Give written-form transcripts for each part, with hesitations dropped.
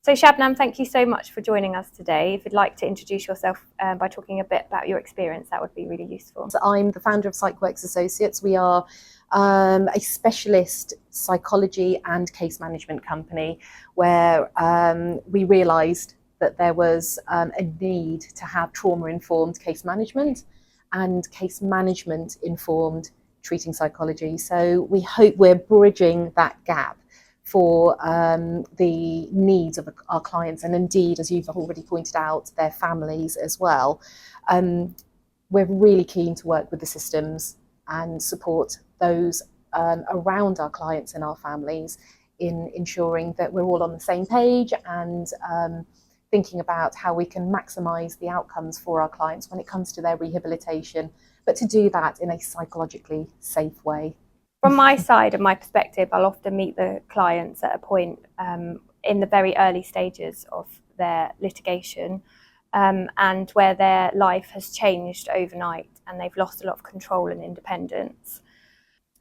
So Shabnam, thank you so much for joining us today. If you'd like to introduce yourself by talking a bit about your experience, that would be really useful. So I'm the founder of PsychWorks Associates. We are a specialist psychology and case management company where we realised that there was a need to have trauma-informed case management and case management-informed treating psychology. So we hope we're bridging that gap for the needs of our clients, and indeed, as you've already pointed out, their families as well. We're really keen to work with the systems and support those around our clients and our families in ensuring that we're all on the same page and thinking about how we can maximise the outcomes for our clients when it comes to their rehabilitation, but to do that in a psychologically safe way. From my side and my perspective, I'll often meet the clients at a point in the very early stages of their litigation and where their life has changed overnight and they've lost a lot of control and independence.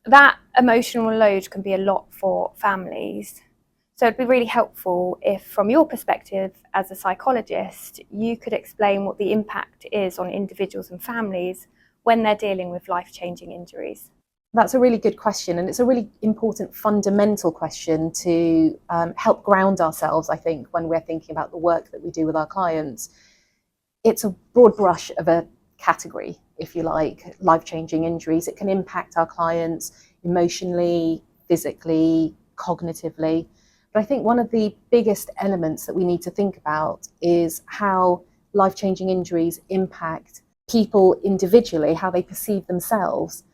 That emotional load can be a lot for families. So it'd be really helpful if, from your perspective as a psychologist, you could explain what the impact is on individuals and families when they're dealing with life-changing injuries. That's a really good question, and it's a really important fundamental question to help ground ourselves, I think, when we're thinking about the work that we do with our clients. It's a broad brush of a category, if you like, life-changing injuries. It can impact our clients emotionally, physically, cognitively. But I think one of the biggest elements that we need to think about is how life-changing injuries impact people individually, how they perceive themselves,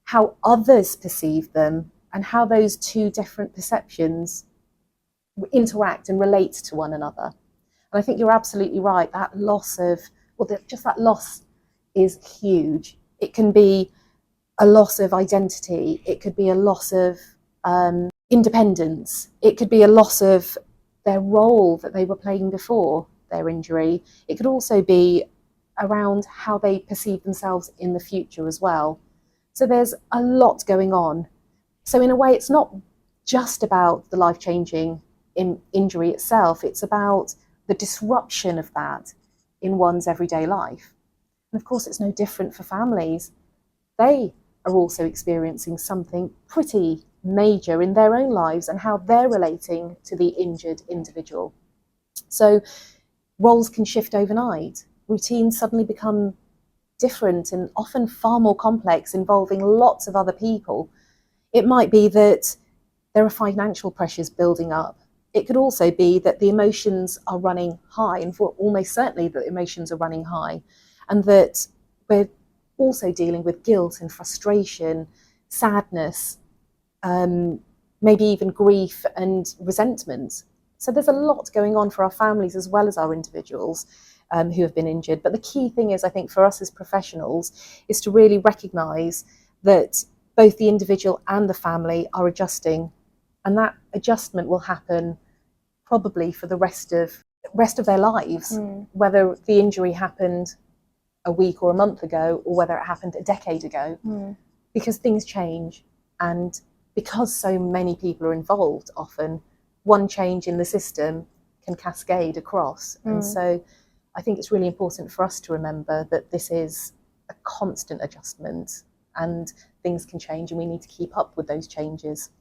how others perceive them, and how those two different perceptions interact and relate to one another. And I think you're absolutely right, that loss of, just that loss is huge. It can be a loss of identity, it could be a loss of independence, it could be a loss of their role that they were playing before their injury. It could also be around how they perceive themselves in the future as well. So there's a lot going on. So in a way, it's not just about the life-changing injury itself, it's about the disruption of that in one's everyday life. And of course, it's no different for families. They are also experiencing something pretty major in their own lives and how they're relating to the injured individual. So roles can shift overnight. Routines suddenly become different and often far more complex, involving lots of other people. It might be that there are financial pressures building up. It could also be that the emotions are running high, and almost certainly that emotions are running high, and that we're also dealing with guilt and frustration, sadness, maybe even grief and resentment. So there's a lot going on for our families as well as our individuals who have been injured. But the key thing is, I think, for us as professionals, is to really recognise that both the individual and the family are adjusting, and that adjustment will happen probably for the rest of their lives, whether the injury happened a week or a month ago, or whether it happened a decade ago, because things change, and because so many people are involved, often one change in the system can cascade across. And so I think it's really important for us to remember that this is a constant adjustment and things can change and we need to keep up with those changes.